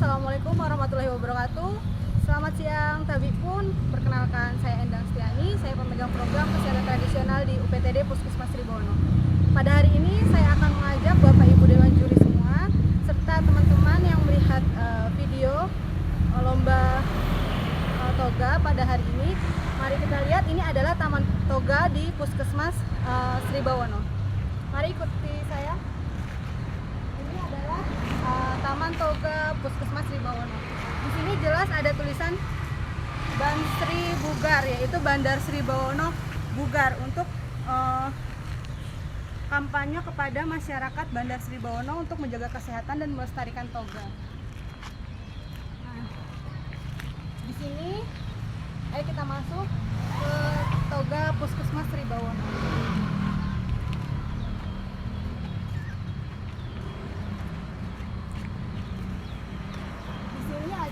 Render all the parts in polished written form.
Assalamualaikum warahmatullahi wabarakatuh. Selamat siang Tabipun. Perkenalkan, saya Endang Stiani. Saya pemegang program kesehatan tradisional di UPTD Puskesmas Ribono. Pada hari ini saya akan mengajak Bapak Ibu Dewan Juri semua serta teman-teman yang melihat video lomba toga pada hari ini. Mari kita lihat, ini adalah Taman Toga di Puskesmas Sribawono. Mari ikuti saya. Ini adalah Taman Toga Puskesmas Sribawono. Di sini jelas ada tulisan Bansri Bugar, yaitu Bandar Sribawono Bugar, untuk kampanye kepada masyarakat Bandar Sribawono untuk menjaga kesehatan dan melestarikan toga. Nah, di sini ayo kita masuk ke Toga Puskesmas Sribawono.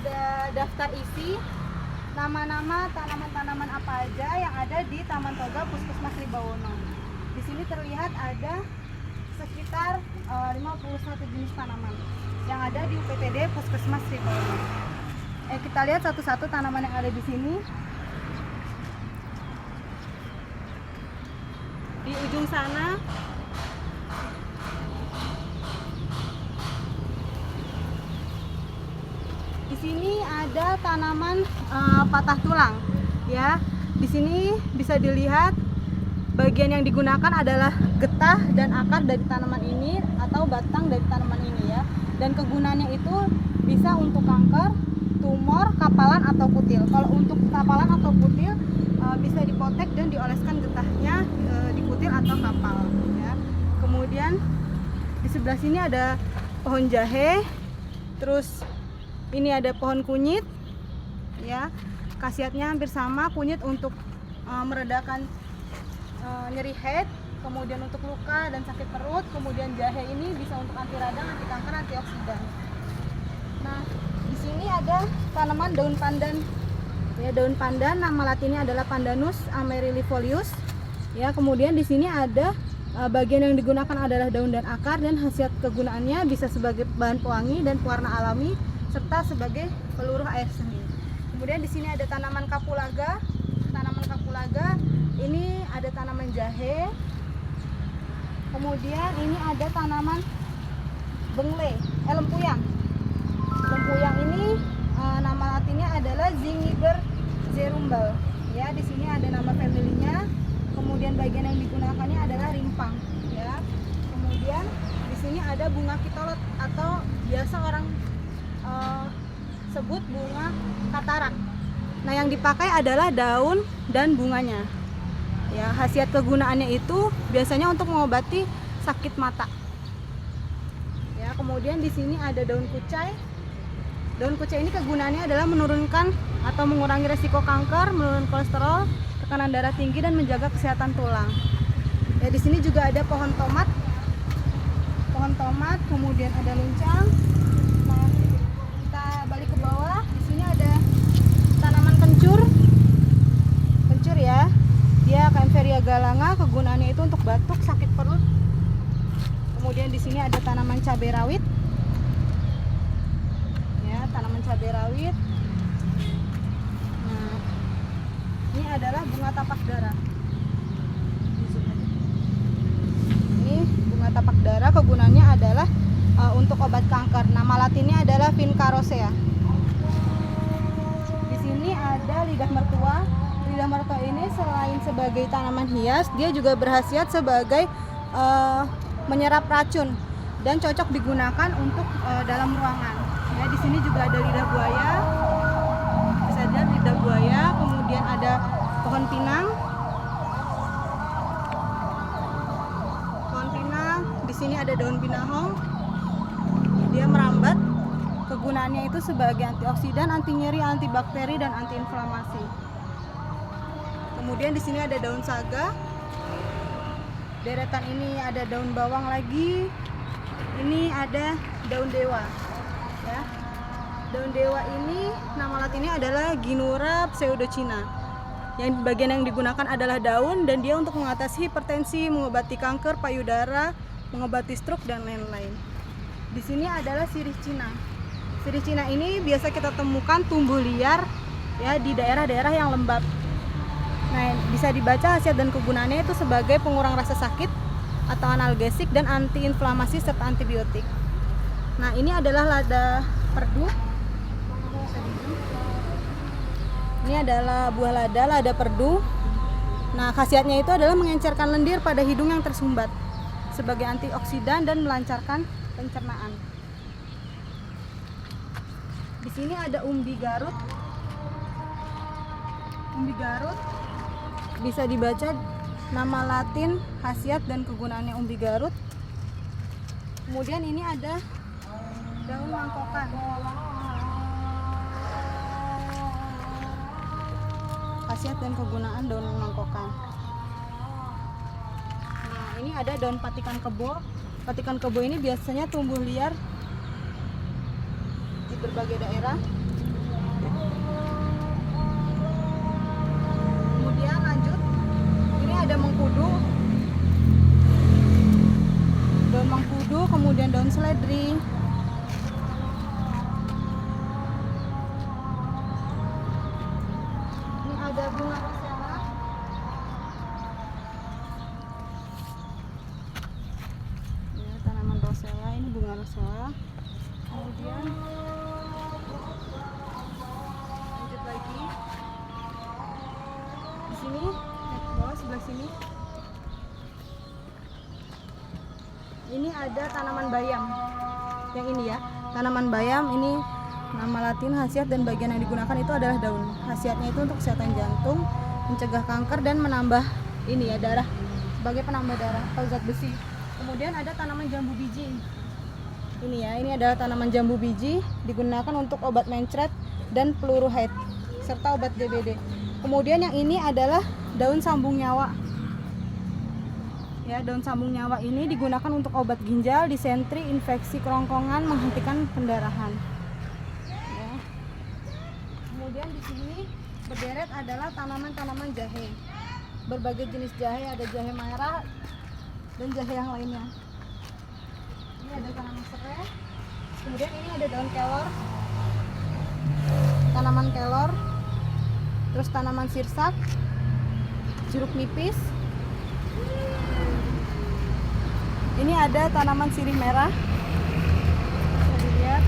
Ada daftar isi nama-nama tanaman-tanaman apa aja yang ada di Taman Toga Puskesmas Sribawono. Di sini terlihat ada sekitar 51 jenis tanaman yang ada di UPTD Puskesmas Sribawono. Kita lihat satu-satu tanaman yang ada di sini. Di ujung sana di sini ada tanaman patah tulang, ya. Di sini bisa dilihat bagian yang digunakan adalah getah dan akar dari tanaman ini atau batang dari tanaman ini, ya. Dan kegunaannya itu bisa untuk kanker, tumor, kapalan atau kutil. Kalau untuk kapalan atau kutil bisa dipotek dan dioleskan getahnya di kutil atau kapal, ya. Kemudian di sebelah sini ada pohon jahe, terus ini ada pohon kunyit, ya. Khasiatnya hampir sama, kunyit untuk meredakan nyeri head, kemudian untuk luka dan sakit perut, kemudian jahe ini bisa untuk anti radang, anti kanker, antioksidan. Nah, di sini ada tanaman daun pandan. Ya, daun pandan nama latinnya adalah Pandanus amerilifolius. Ya, kemudian di sini ada bagian yang digunakan adalah daun dan akar, dan khasiat kegunaannya bisa sebagai bahan pewangi dan pewarna alami, serta sebagai peluruh air seni. Kemudian di sini ada tanaman kapulaga. Tanaman kapulaga ini ada tanaman jahe. Kemudian ini ada tanaman bengle, lempuyang. Lempuyang ini nama latinnya adalah Zingiber zerumbal. Ya, di sini ada nama familinya. Kemudian bagian yang digunakannya adalah rimpang. Ya. Kemudian di sini ada bunga kitolot atau biasa orang sebut bunga katarak. Nah, yang dipakai adalah daun dan bunganya. Ya, khasiat kegunaannya itu biasanya untuk mengobati sakit mata. Ya, kemudian di sini ada daun kucai. Daun kucai ini kegunaannya adalah menurunkan atau mengurangi resiko kanker, menurunkan kolesterol, tekanan darah tinggi, dan menjaga kesehatan tulang. Ya, di sini juga ada pohon tomat. Pohon tomat, kemudian ada luncang. Balik ke bawah, di sini ada tanaman kencur. Kencur, ya. Dia Kaempferia galanga, kegunaannya itu untuk batuk, sakit perut. Kemudian di sini ada tanaman cabai rawit. Ya, tanaman cabai rawit. Nah, ini adalah bunga tapak dara. Ini bunga tapak dara, kegunaannya adalah untuk obat kanker. Nama latinnya adalah Vincarosea. Di sini ada lidah mertua. Lidah mertua ini selain sebagai tanaman hias, dia juga berkhasiat sebagai menyerap racun dan cocok digunakan untuk dalam ruangan. Ya, di sini juga ada lidah buaya. Bisa dilihat lidah buaya. Kemudian ada pohon pinang. Pohon pinang. Di sini ada daun pinahong. Dia merambat. Kegunaannya itu sebagai antioksidan, anti nyeri, antibakteri, dan antiinflamasi. Kemudian di sini ada daun saga. Deretan ini ada daun bawang lagi. Ini ada daun dewa. Ya. Daun dewa ini nama latinnya adalah Ginura pseudocina. Yang bagian yang digunakan adalah daun, dan dia untuk mengatasi hipertensi, mengobati kanker payudara, mengobati stroke, dan lain-lain. Di sini adalah sirih Cina. Sirih Cina ini biasa kita temukan tumbuh liar ya di daerah-daerah yang lembab. Nah, bisa dibaca khasiat dan kegunaannya itu sebagai pengurang rasa sakit atau analgesik dan antiinflamasi serta antibiotik. Nah, ini adalah lada perdu. Ini adalah buah lada perdu. Nah, khasiatnya itu adalah mengencerkan lendir pada hidung yang tersumbat sebagai antioksidan dan melancarkan pencernaan. Di sini ada umbi Garut. Umbi Garut bisa dibaca nama Latin, khasiat dan kegunaannya umbi Garut. Kemudian ini ada daun mangkokan. Khasiat dan kegunaan daun mangkokan. Nah, ini ada daun patikan kebo. Patikan kebo ini biasanya tumbuh liar di berbagai daerah. Kemudian lanjut, ini ada mengkudu. Daun mengkudu, kemudian daun seledri. Ada bunga rosella. Ya, tanaman rosella, ini bunga rosella. Kemudian lanjut lagi. Di sini, bawah sebelah sini. Ini ada tanaman bayam. Yang ini ya, tanaman bayam ini nama Latin, khasiat dan bagian yang digunakan itu adalah daun. Khasiatnya itu untuk kesehatan jantung, mencegah kanker dan menambah ini ya darah, sebagai penambah darah atau zat besi. Kemudian ada tanaman jambu biji. Ini ya, ini adalah tanaman jambu biji, digunakan untuk obat mencret dan peluru haid serta obat DBD. Kemudian yang ini adalah daun sambung nyawa. Ya, daun sambung nyawa ini digunakan untuk obat ginjal, disentri, infeksi kerongkongan, menghentikan pendarahan. Kemudian di sini berderet adalah tanaman-tanaman jahe. Berbagai jenis jahe, ada jahe merah dan jahe yang lainnya. Ini ada tanaman serai. Kemudian ini ada daun kelor, tanaman kelor. Terus tanaman sirsak, jeruk nipis. Ini ada tanaman sirih merah. Bisa dilihat.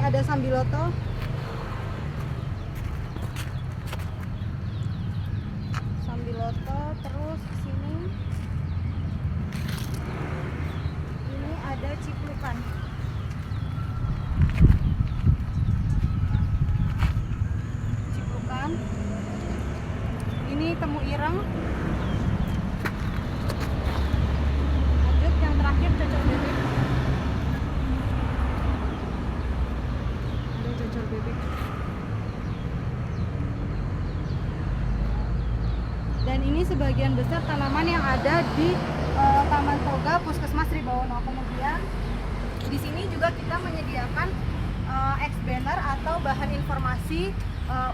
Ada sambiloto. Sambiloto, terus di sini ini ada ciplukan. Ciplukan. Ini temu ireng. Lanjut yang terakhir cocok bebek. Dan ini sebagian besar tanaman yang ada di Taman Toga Puskesmas Ribawono. Kemudian di sini juga kita menyediakan ex-banner atau bahan informasi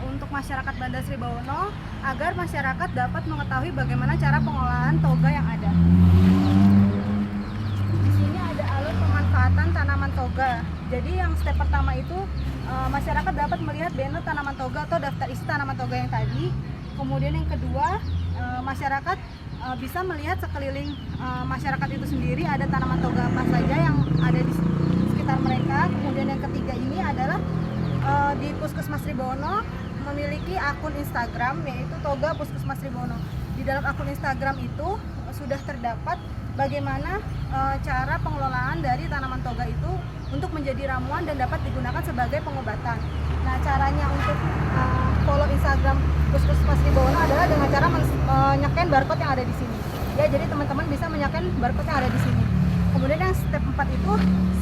untuk masyarakat Bandar Sri Bawono agar masyarakat dapat mengetahui bagaimana cara pengolahan toga yang ada. Di sini ada alur pemanfaatan tanaman toga. Jadi yang step pertama itu masyarakat dapat melihat banner tanaman toga atau daftar isi tanaman toga yang tadi. Kemudian yang kedua, masyarakat bisa melihat sekeliling masyarakat itu sendiri ada tanaman toga apa saja yang ada di sekitar mereka. Kemudian yang ketiga ini adalah di Puskesmas Ribawono memiliki akun Instagram yaitu Toga Puskesmas Ribawono. Di dalam akun Instagram itu sudah terdapat bagaimana cara pengelolaan dari tanaman toga itu untuk menjadi ramuan dan dapat digunakan sebagai pengobatan. Nah, caranya untuk follow Instagram Puskesmas Ribawono adalah dengan cara menyekan barcode yang ada di sini. Ya, jadi teman-teman bisa menyekan barcode yang ada di sini. Kemudian yang step 4 itu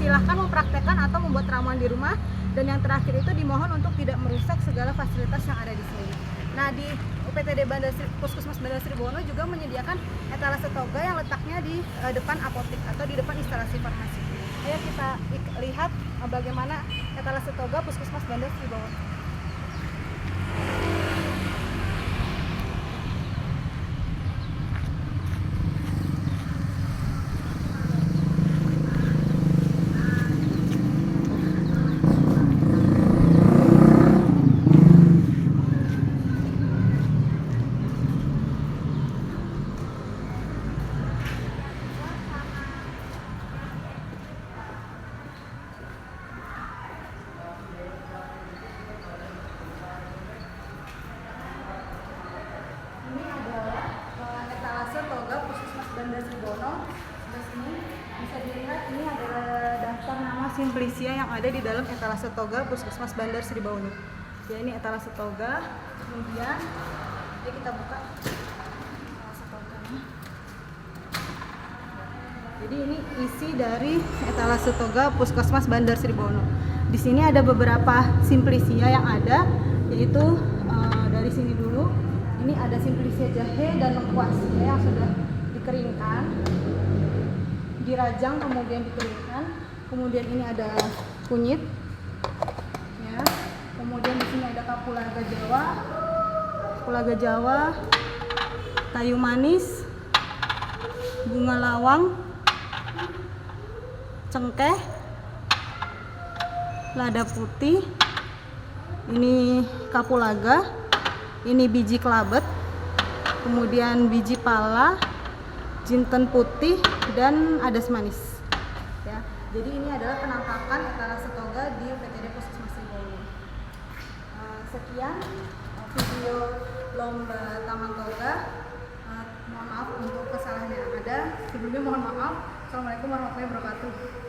silahkan mempraktekkan atau membuat ramuan di rumah. Dan yang terakhir itu dimohon untuk tidak merusak segala fasilitas yang ada di sini. Nah, di UPTD Puskesmas Bandar Sri Bawono juga menyediakan etalase toga yang letaknya di depan apotek atau di depan instalasi farmasi. Ayo kita lihat bagaimana etalase toga Puskesmas Bandar Sri Bawono. simplisia yang ada di dalam etalase toga Puskesmas Bandar Sri Baunu. Ya, ini etalase toga. Kemudian ini kita buka etalase toganya. Jadi ini isi dari etalase toga Puskesmas Bandar Sri Baunu. Di sini ada beberapa simplisia yang ada, yaitu dari sini dulu. Ini ada simplisia jahe dan lengkuas ya, yang sudah dikeringkan, dirajang kemudian dikeringkan. Kemudian ini ada kunyit, ya. Kemudian di sini ada kapulaga Jawa, kayu manis, bunga lawang, cengkeh, lada putih, ini kapulaga, ini biji kelabet, kemudian biji pala, jinten putih, dan adas manis. Ya, jadi ini adalah penampakan etalase toga di UPTD Puskesmas Sri Baunu. Sekian video lomba Taman Toga. Mohon maaf untuk kesalahan yang ada. Sebelumnya mohon maaf. Assalamualaikum warahmatullahi wabarakatuh.